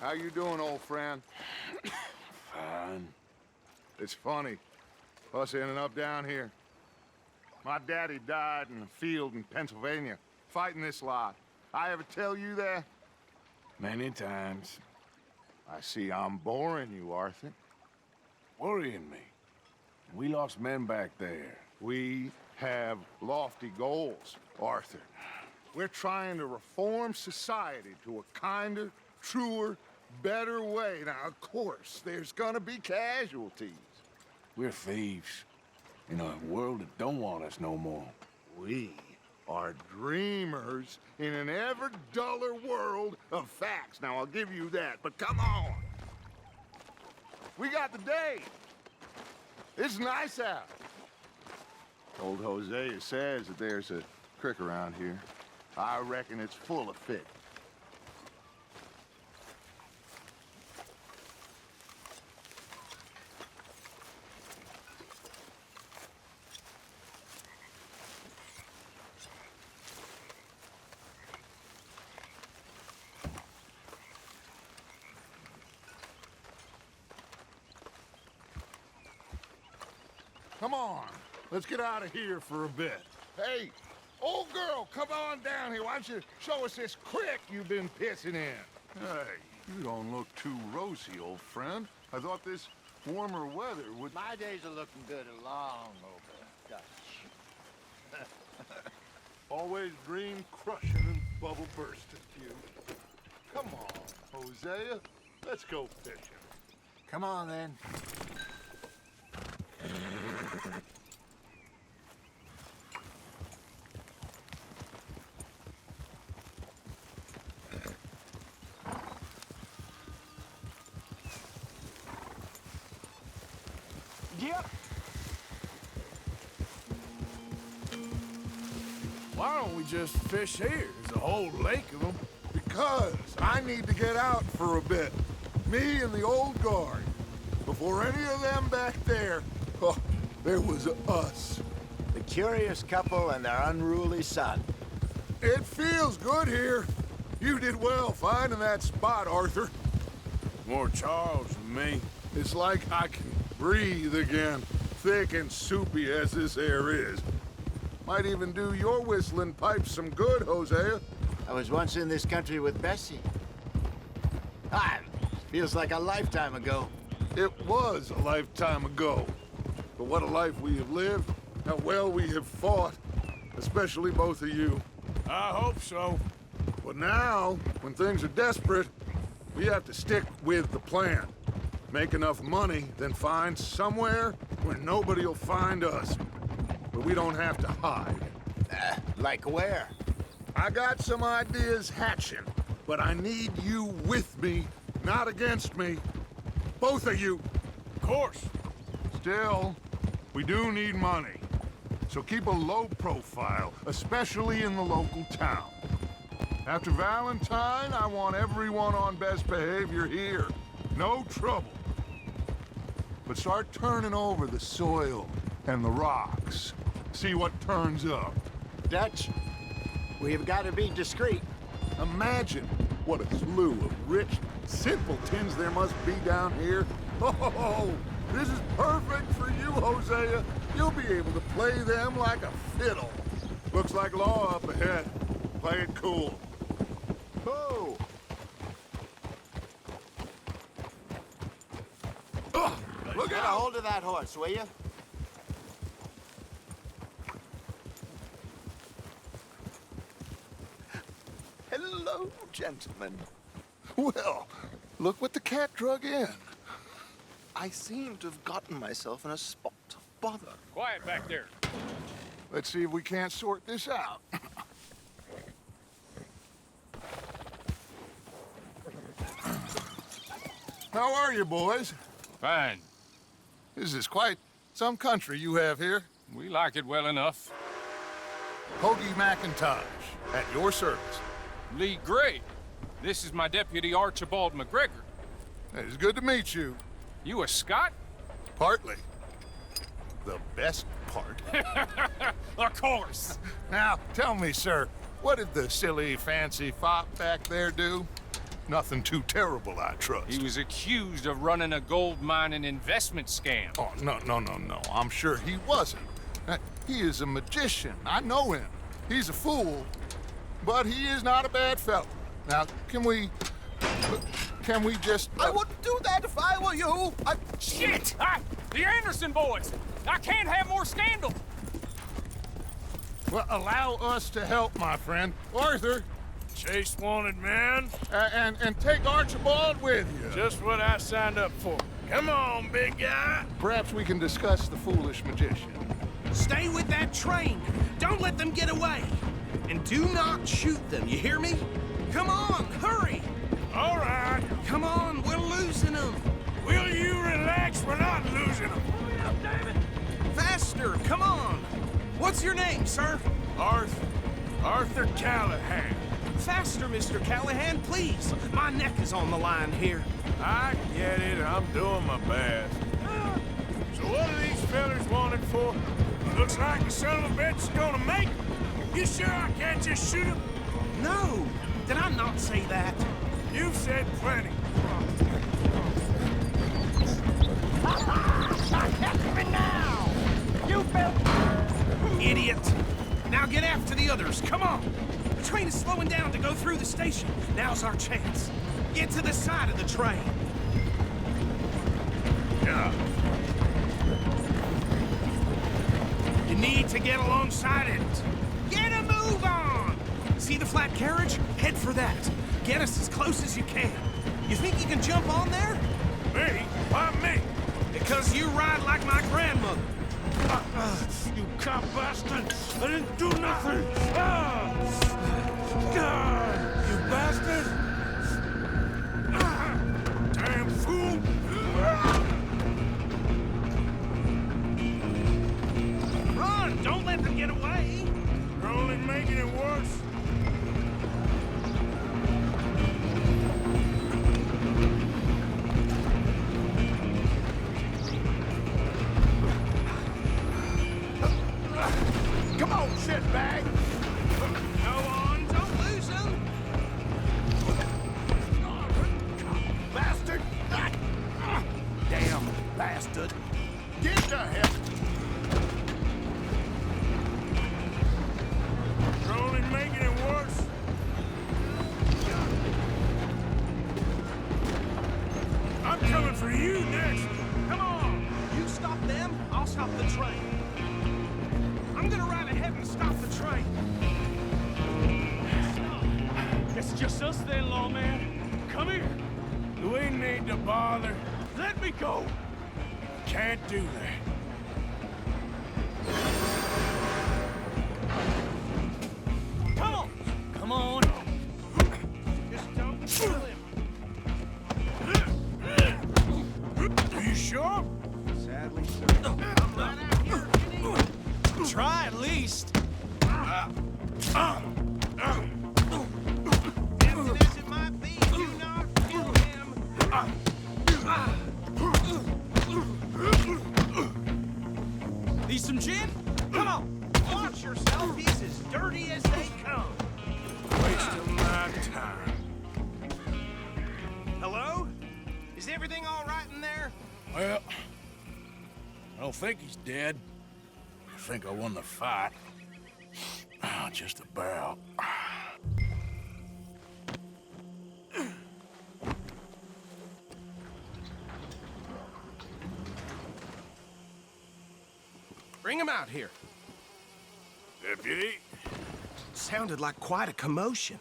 How you doing, old friend? Fine. It's funny, us ending up down here. My daddy died in the field in Pennsylvania, fighting this lot. I ever tell you that? Many times. I see I'm boring you, Arthur. Worrying me. We lost men back there. We have lofty goals, Arthur. We're trying to reform society to a kinder, truer, better way. Now, of course, there's gonna be casualties. We're thieves. In a world that don't want us no more. We are dreamers in an ever duller world of facts. Now, I'll give you that, but come on. We got the day. It's nice out. Old Hosea says that there's a creek around here. I reckon it's full of fish. Come on, let's get out of here for a bit. Hey, old girl, come on down here. Why don't you show us this creek you've been pissing in? Hey, you don't look too rosy, old friend. I thought this warmer weather would... My days are looking good along over Dutch. Always dream crushing and bubble bursting, you. Come on, Hosea. Let's go fishing. Come on, then. Yep. Why don't we just fish here? There's a whole lake of them. Because I need to get out for a bit. Me and the old guard. Before any of them back there, oh, there was us. The curious couple and their unruly son. It feels good here. You did well finding that spot, Arthur. More Charles than me. It's like I can breathe again, thick and soupy as this air is. Might even do your whistling pipes some good, Hosea. I was once in this country with Bessie. Ah, feels like a lifetime ago. It was a lifetime ago. But what a life we have lived, how well we have fought, especially both of you. I hope so. But now, when things are desperate, we have to stick with the plan. Make enough money, then find somewhere where nobody will find us. But we don't have to hide. Like where? I got some ideas hatching, but I need you with me, not against me. Both of you. Of course. Still, we do need money. So keep a low profile, especially in the local town. After Valentine, I want everyone on best behavior here. No trouble. But start turning over the soil and the rocks. See what turns up. Dutch, we've got to be discreet. Imagine what a slew of rich simpletons there must be down here. Oh, this is perfect for you, Hosea. You'll be able to play them like a fiddle. Looks like law up ahead. Play it cool. Oh! Look Get a out! hold of that horse, will you? Hello, gentlemen. Well, look what the cat drug in. I seem to have gotten myself in a spot of bother. Quiet back there. Let's see if we can't sort this out. How are you, boys? Fine. This is quite some country you have here. We like it well enough. Hoagie McIntosh, at your service. Lee Gray. This is my deputy Archibald McGregor. It's good to meet you. You a Scot? Partly. The best part. Of course. Now, tell me, sir, what did the silly, fancy fop back there do? Nothing too terrible, I trust. He was accused of running a gold mining investment scam. Oh, no. I'm sure he wasn't. He is a magician. I know him. He's a fool, but he is not a bad fellow. Now, can we just... I wouldn't do that if I were you. Shit! The Anderson boys! I can't have more scandal! Well, allow us to help, my friend. Arthur, Chase wanted man. and take Archibald with you. Just what I signed up for. Come on, big guy. Perhaps we can discuss the foolish magician. Stay with that train. Don't let them get away. And do not shoot them, you hear me? Come on, hurry! All right. Come on, we're losing them. Will you relax? We're not losing them. Faster, come on. What's your name, sir? Arthur Callahan. Faster, Mr. Callahan, please. My neck is on the line here. I get it. I'm doing my best. So what are these fellers wanted for? Looks like the son of a bitch is gonna make it. You sure I can't just shoot him? No, did I not say that? You've said plenty. Idiot. Now get after the others, come on. The train is slowing down to go through the station. Now's our chance. Get to the side of the train. Yeah. You need to get alongside it. Get a move on! See the flat carriage? Head for that. Get us as close as you can. You think you can jump on there? Me? Why me? Because you ride like my grandmother. You cop bastard! I didn't do nothing! You bastard! Damn fool! Run! Don't let them get away! You're only making it worse. Come on, shitbag! Go on, don't lose them! Bastard! Damn bastard! Get the hell! You're only making it worse. I'm coming for you next. Come on! You stop them, I'll stop the train. I'm gonna ride ahead and stop the train. It's just us then, lawman. Come here. Do we need to bother? Let me go. Can't do that. Come on. Come on. Just don't kill him. Are you sure? Sadly, sir. I'm right out here, Jenny. Try at least. Tempting as it might be, do not kill him. Need some gin? Come on, watch yourself. He's as dirty as they come. Wasting my time. Hello? Is everything all right in there? Well, I don't think he's dead. I think I won the fight. Just about. Bring him out here. Deputy, Sounded like quite a commotion.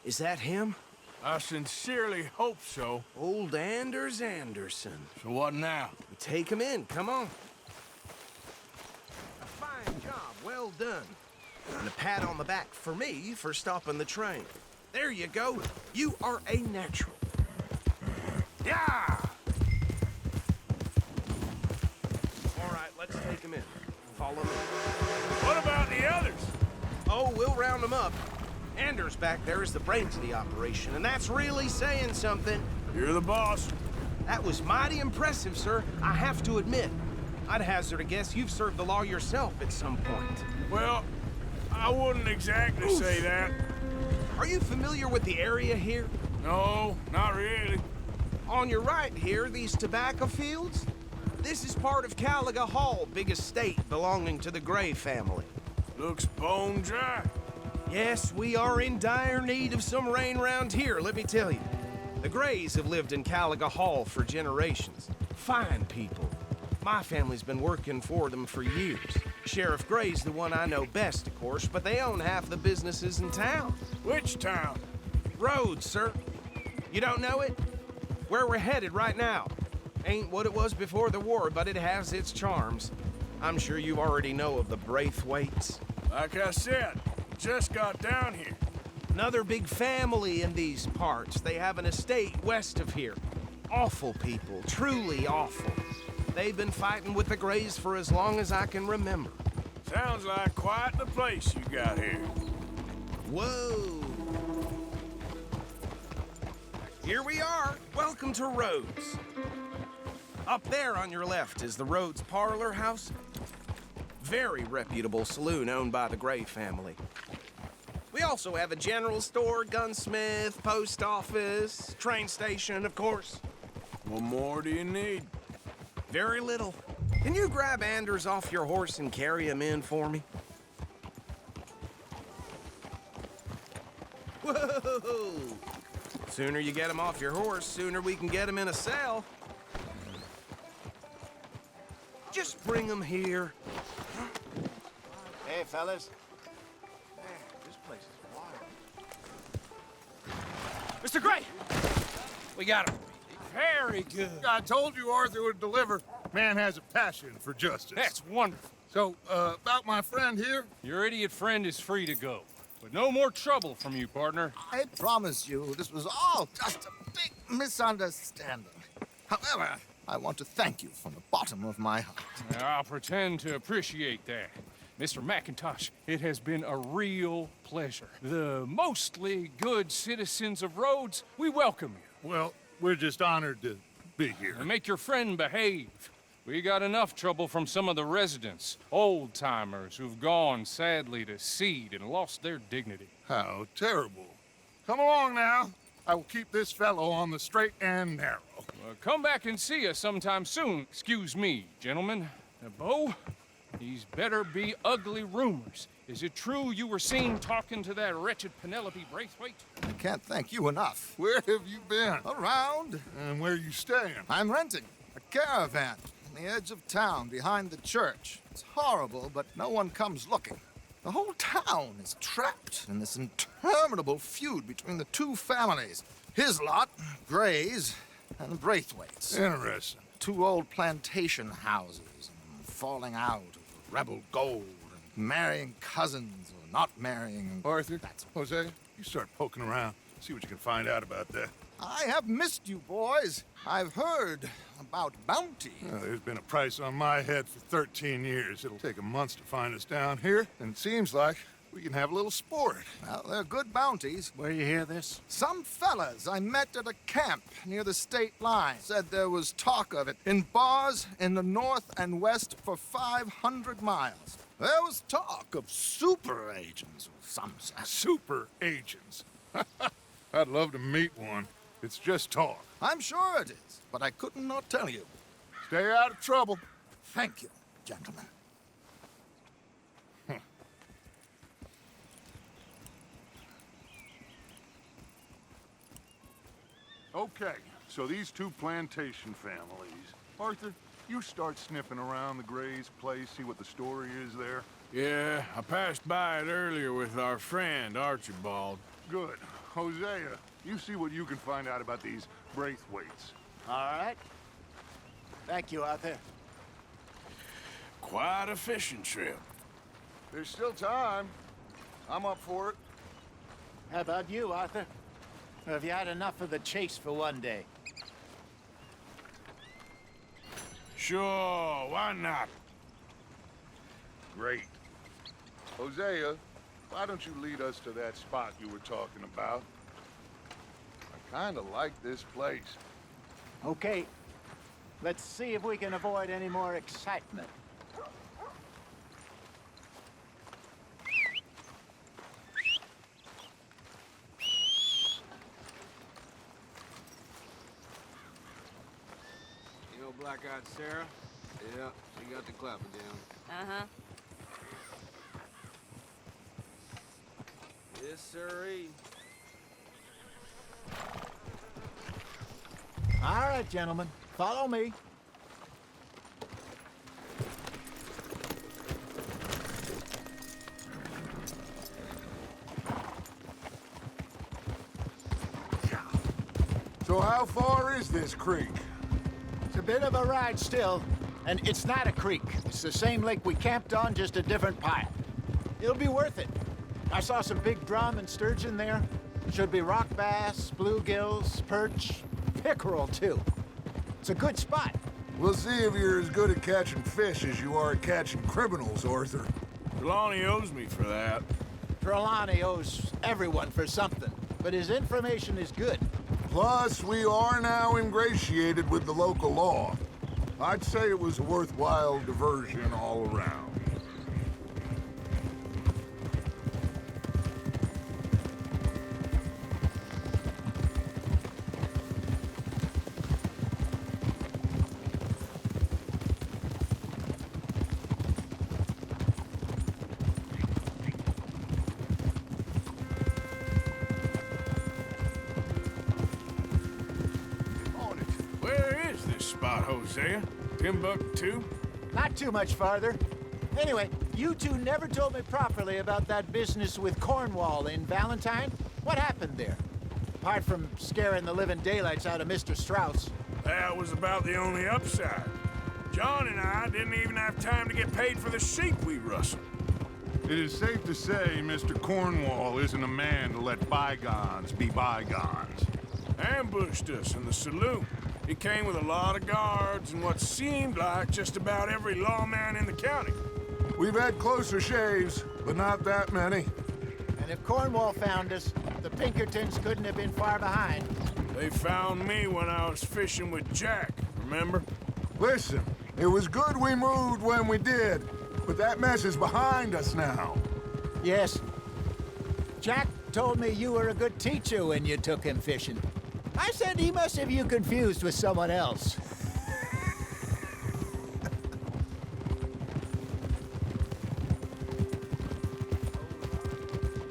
Is that him? I sincerely hope so. Old Anders Anderson. So what now? Take him in, come on. A fine job, well done. And a pat on the back for me for stopping the train. There you go. You are a natural. Yeah! All right, let's take him in. Follow me. What about the others? Oh, we'll round them up. Anders back there is the brains of the operation, and that's really saying something. You're the boss. That was mighty impressive, sir. I have to admit. I'd hazard a guess you've served the law yourself at some point. Well, I wouldn't exactly say that. Are you familiar with the area here? No, not really. On your right here, these tobacco fields? This is part of Caliga Hall, big estate belonging to the Gray family. Looks bone dry. Yes, we are in dire need of some rain round here, let me tell you. The Grays have lived in Caliga Hall for generations. Fine people. My family's been working for them for years. Sheriff Gray's the one I know best, of course, but they own half the businesses in town. Which town? Rhodes, sir. You don't know it? Where we're headed right now. Ain't what it was before the war, but it has its charms. I'm sure you already know of the Braithwaites. Like I said, just got down here. Another big family in these parts. They have an estate west of here. Awful people, truly awful. They've been fighting with the Grays for as long as I can remember. Sounds like quite the place you got here. Whoa! Here we are. Welcome to Rhodes. Up there on your left is the Rhodes Parlor House. Very reputable saloon owned by the Gray family. We also have a general store, gunsmith, post office, train station, of course. What more do you need? Very little. Can you grab Anders off your horse and carry him in for me? Whoa! Sooner you get him off your horse, sooner we can get him in a cell. Just bring him here. Hey, fellas. This place is wild. Mr. Gray! We got him. Very good. I told you Arthur would deliver. Man has a passion for justice. That's wonderful. So, about my friend here? Your idiot friend is free to go. But no more trouble from you, partner. I promise you, this was all just a big misunderstanding. However, I want to thank you from the bottom of my heart. I'll pretend to appreciate that. Mr. McIntosh, it has been a real pleasure. The mostly good citizens of Rhodes, we welcome you. Well, we're just honored to be here. And make your friend behave. We got enough trouble from some of the residents, old-timers who've gone, sadly, to seed and lost their dignity. How terrible. Come along now. I will keep this fellow on the straight and narrow. Come back and see us sometime soon. Excuse me, gentlemen. Bo, these better be ugly rumors. Is it true you were seen talking to that wretched Penelope Braithwaite? I can't thank you enough. Where have you been? Around, And where you staying? I'm renting a caravan on the edge of town behind the church. It's horrible, but no one comes looking. The whole town is trapped in this interminable feud between the two families. His lot, Gray's, and the Braithwaites. Interesting. Two old plantation houses, and falling out over rebel gold, and marrying cousins or not marrying. Arthur, Jose, you start poking around. See what you can find out about that. I have missed you, boys. I've heard about bounty. There's been a price on my head for 13 years. It'll take a month to find us down here, and it seems like we can have a little sport. Well, they're good bounties. Where you hear this? Some fellas I met at a camp near the state line said there was talk of it in bars in the north and west for 500 miles. There was talk of super agents of some sort. Super agents. I'd love to meet one. It's just talk. I'm sure it is, but I couldn't not tell you. Stay out of trouble. Thank you, gentlemen. Okay, so these two plantation families. Arthur, you start sniffing around the Gray's place, see what the story is there. Yeah, I passed by it earlier with our friend, Archibald. Good. Hosea, you see what you can find out about these Braithwaites. All right. Thank you, Arthur. Quite a fishing trip. There's still time. I'm up for it. How about you, Arthur? Or have you had enough of the chase for one day? Sure, why not? Great. Hosea, why don't you lead us to that spot you were talking about? I kinda like this place. Okay. Let's see if we can avoid any more excitement. black-eyed Sarah? Yeah, she got the clapper down. Uh-huh. Yes, sirree. All right, gentlemen, follow me. So how far is this creek? It's a bit of a ride still, and it's not a creek. It's the same lake we camped on, just a different pile. It'll be worth it. I saw some big drum and sturgeon there. Should be rock bass, bluegills, perch, pickerel too. It's a good spot. We'll see if you're as good at catching fish as you are at catching criminals, Arthur. Trelawney owes me for that. Trelawney owes everyone for something, but his information is good. Plus, we are now ingratiated with the local law. I'd say it was a worthwhile diversion all around. Where is this spot, Hosea? Timbuktu? Not too much farther. Anyway, you two never told me properly about that business with Cornwall in Valentine. What happened there? Apart from scaring the living daylights out of Mr. Strauss. That was about the only upside. John and I didn't even have time to get paid for the sheep we rustled. It is safe to say Mr. Cornwall isn't a man to let bygones be bygones. Ambushed us in the saloon. He came with a lot of guards and what seemed like just about every lawman in the county. We've had closer shaves, but not that many. And if Cornwall found us, the Pinkertons couldn't have been far behind. They found me when I was fishing with Jack, remember? Listen, it was good we moved when we did, but that mess is behind us now. Yes. Jack told me you were a good teacher when you took him fishing. I said he must have you confused with someone else.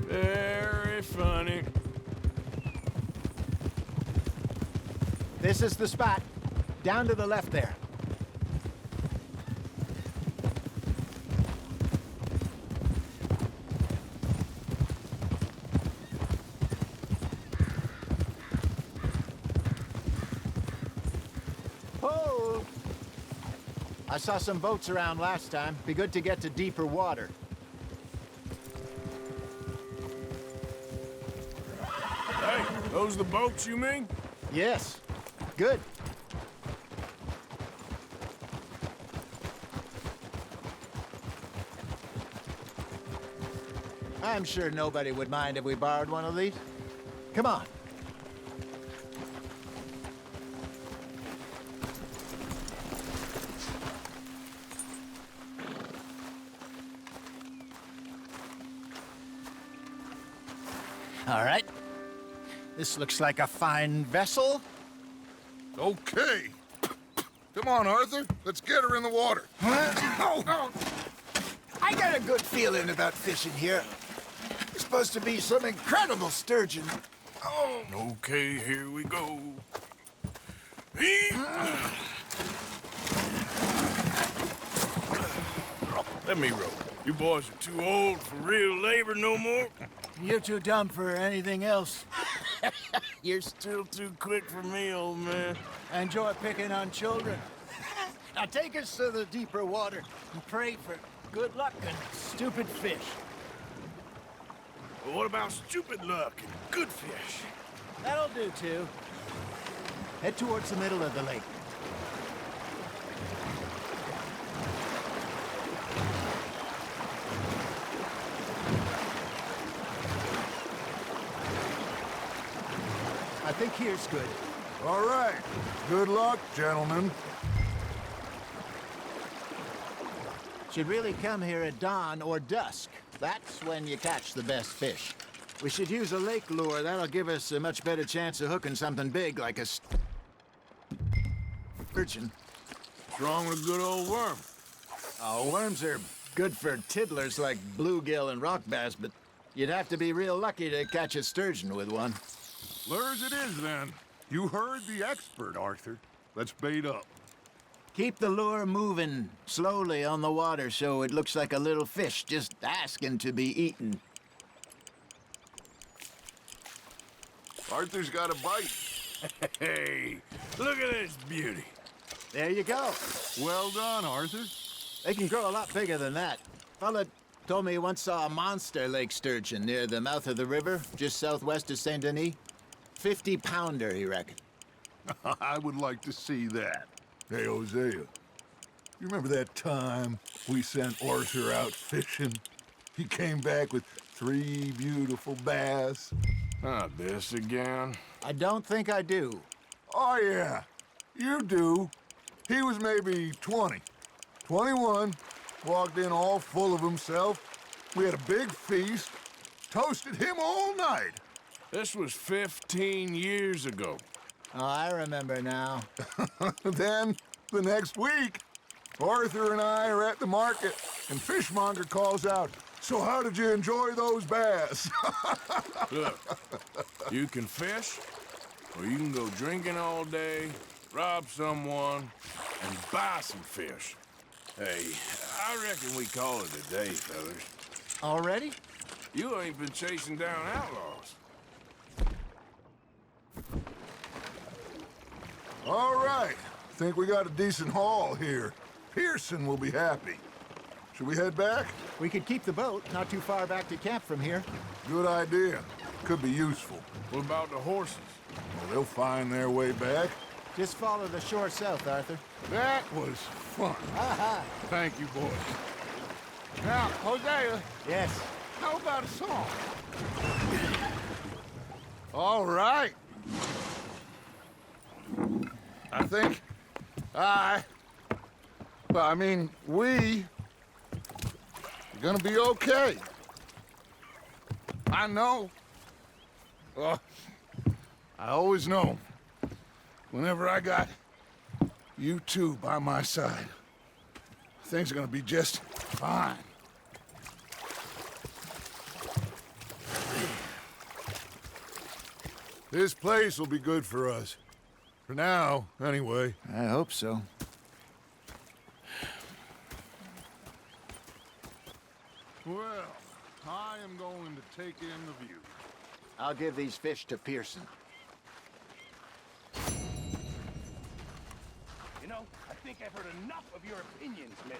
Very funny. This is the spot. Down to the left there. Oh! I saw some boats around last time. Be good to get to deeper water. Hey, those the boats you mean? Yes. Good. I'm sure nobody would mind if we borrowed one of these. Come on. All right. This looks like a fine vessel. Okay. Come on, Arthur. Let's get her in the water. Oh. I got a good feeling about fishing here. There's supposed to be some incredible sturgeon. Oh. Okay, here we go. Let me row. You boys are too old for real labor no more. You're too dumb for anything else. You're still too quick for me, old man. Enjoy picking on children. Now take us to the deeper water and pray for good luck and stupid fish. Well, what about stupid luck and good fish? That'll do, too. Head towards the middle of the lake. I think here's good. All right. Good luck, gentlemen. Should really come here at dawn or dusk. That's when you catch the best fish. We should use a lake lure. That'll give us a much better chance of hooking something big like a sturgeon. What's wrong with a good old worm? Oh, worms are good for tiddlers like bluegill and rock bass, but you'd have to be real lucky to catch a sturgeon with one. Lures it is, then. You heard the expert, Arthur. Let's bait up. Keep the lure moving slowly on the water so it looks like a little fish just asking to be eaten. Arthur's got a bite. Hey, look at this beauty. There you go. Well done, Arthur. They can grow a lot bigger than that. Fella told me he once saw a monster lake sturgeon near the mouth of the river, just southwest of Saint Denis. 50-pounder, he reckoned. I would like to see that. Hey, Hosea, you remember that time we sent Arthur out fishing? He came back with 3 beautiful bass. Not this again. I don't think I do. Oh, yeah, you do. He was maybe 20, 21, walked in all full of himself. We had a big feast, toasted him all night. This was 15 years ago. Oh, I remember now. Then, the next week, Arthur and I are at the market, and Fishmonger calls out, "So how did you enjoy those bass?" Look, you can fish, or you can go drinking all day, rob someone, and buy some fish. Hey, I reckon we call it a day, fellas. Already? You ain't been chasing down outlaws. All right, think we got a decent haul here. Pearson will be happy. Should we head back? We could keep the boat not too far back to camp from here. Good idea. Could be useful. What about the horses? Well, they'll find their way back. Just follow the shore south, Arthur. That was fun. Aha! Thank you, boys. Now, Hosea, Yes. how about a song? All right. I think we are gonna be okay. I know. I always know. Whenever I got you two by my side, things are gonna be just fine. This place will be good for us. For now, anyway. I hope so. Well, I am going to take in the view. I'll give these fish to Pearson. You know, I think I've heard enough of your opinions, miss.